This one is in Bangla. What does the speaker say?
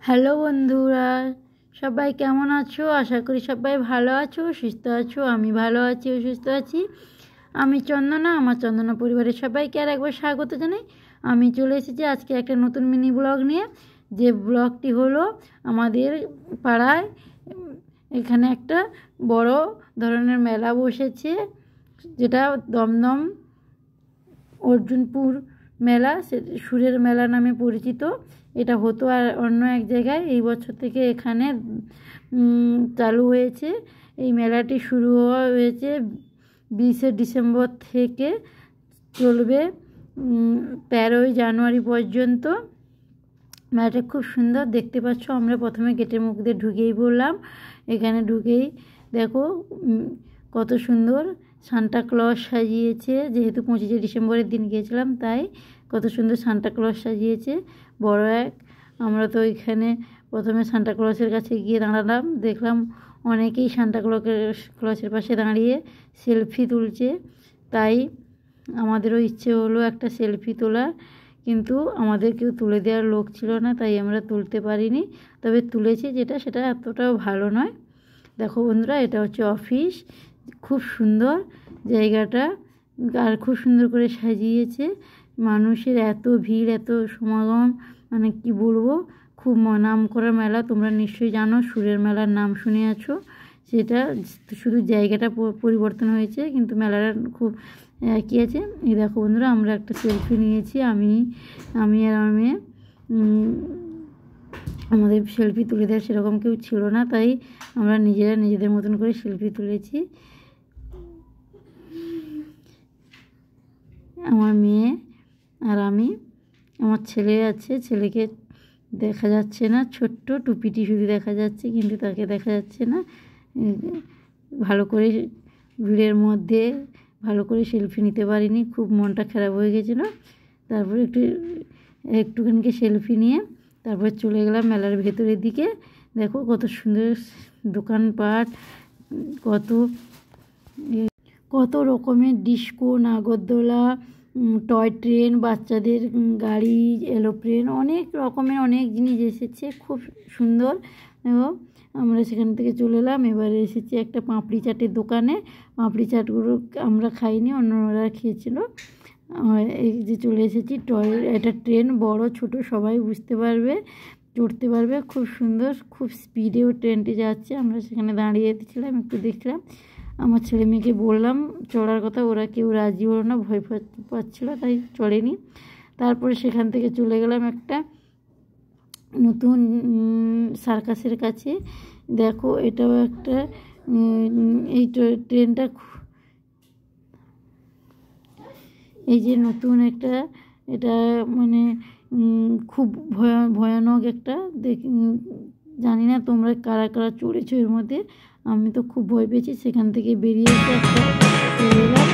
হ্যালো বন্ধুরা, সবাই কেমন আছো? আশা করি সবাই ভালো আছো, সুস্থ আছো। আমি ভালো আছি ও সুস্থ আছি। আমি চন্দনা, আমার চন্দনা পরিবারের সবাইকে আর একবার স্বাগত জানাই। আমি চলে এসেছি আজকে একটা নতুন মিনি ব্লগ নিয়ে। যে ব্লগটি হলো আমাদের পাড়ায় এখানে একটা বড় ধরনের মেলা বসেছে, যেটা দমদম অর্জুনপুর মেলা, সুরের মেলা নামে পরিচিত। এটা হতো আর অন্য এক জায়গায়, এই বছর থেকে এখানে চালু হয়েছে। এই মেলাটি শুরু হয়েছে 20শে ডিসেম্বর থেকে, চলবে 13ই জানুয়ারি পর্যন্ত। মেলাটা খুব সুন্দর দেখতে পাচ্ছ। আমরা প্রথমে গেটের মুখ দিয়ে ঢুকেই পড়লাম। এখানে ঢুকেই দেখো কত সুন্দর সান্টা ক্লজ সাজিয়েছে। যেহেতু 25শে ডিসেম্বরের দিন গিয়েছিলাম, তাই কত সুন্দর সান্টা ক্লজ সাজিয়েছে বড় এক। আমরা তো এখানে প্রথমে সান্টা ক্লজের কাছে গিয়ে দাঁড়ালাম, দেখলাম অনেকেই সান্টা ক্লজের পাশে দাঁড়িয়ে সেলফি তুলছে। তাই আমাদেরও ইচ্ছে হলো একটা সেলফি তোলার, কিন্তু আমাদের কেউ তুলে দেওয়ার লোক ছিল না, তাই আমরা তুলতে পারিনি। তবে তুলেছি সেটা এতটাও ভালো নয়। দেখো বন্ধুরা, এটা হচ্ছে অফিস। খুব সুন্দর জায়গাটা, আর খুব সুন্দর করে সাজিয়েছে। মানুষের এত ভিড়, এত সমাগম, মানে কি বলবো, খুব নাম করা মেলা। তোমরা নিশ্চয়ই জানো, সুরের মেলার নাম শুনে আছো। সেটা শুধু জায়গাটা পরিবর্তন হয়েছে, কিন্তু মেলাটা খুব একই আছে। এই দেখো বন্ধুরা, আমরা একটা সেলফি নিয়েছি, আমি আর আমার মেয়ে। আমাদের সেলফি তুলে দেওয়ার সেরকম কেউ ছিল না, তাই আমরা নিজেদের মতন করে সেলফি তুলেছি। আমার মেয়ে আর আমি, আমার ছেলে আছে, ছেলেকে দেখা যাচ্ছে না, ছোট্ট টুপিটি শুধু দেখা যাচ্ছে, কিন্তু তাকে দেখা যাচ্ছে না। ভালো করে ভিড়ের মধ্যে ভালো করে সেলফি নিতে পারিনি, খুব মনটা খারাপ হয়ে গেছিলো। তারপরে একটুখানিকে সেলফি নিয়ে তারপর চলে গেলাম মেলার ভেতরের দিকে। দেখো কত সুন্দর দোকানপাট, কত রকমের ডিস্কো, নাগরদোলা, টয় ট্রেন, বাচ্চাদের গাড়ি, এরোপ্লেন, অনেক রকমের অনেক জিনিস এসেছে, খুব সুন্দর। এবং আমরা সেখান থেকে চলে এলাম। এবারে এসেছি একটা পাঁপড়ি চাটের দোকানে। পাঁপড়ি চাটগুলো আমরা খাইনি, অন্যরা খেয়েছিল। এই যে চলে এসেছি এটা ট্রেন, বড় ছোট সবাই বুঝতে পারবে, চড়তে পারবে। খুব সুন্দর, খুব স্পিডেও ট্রেনটি যাচ্ছে। আমরা সেখানে দাঁড়িয়েছিলাম, একটু দেখলাম। আমার ছেলে মেয়েকে বললাম চড়ার কথা, ওরা কেউ রাজি হলো না, ভয় পাচ্ছিলো, তাই চড়েনি। তারপরে সেখান থেকে চলে গেলাম একটা নতুন সার্কাসের কাছে। দেখো এটাও একটা, এই ট্রেনটা এই যে নতুন একটা, এটা মানে খুব ভয়ানক একটা। জানি না তোমরা কারা কারা চড়েছো এর মধ্যে। আমি তো খুব ভয় পেয়েছি। সেখান থেকে বেরিয়ে এসে একটা চলে এলাম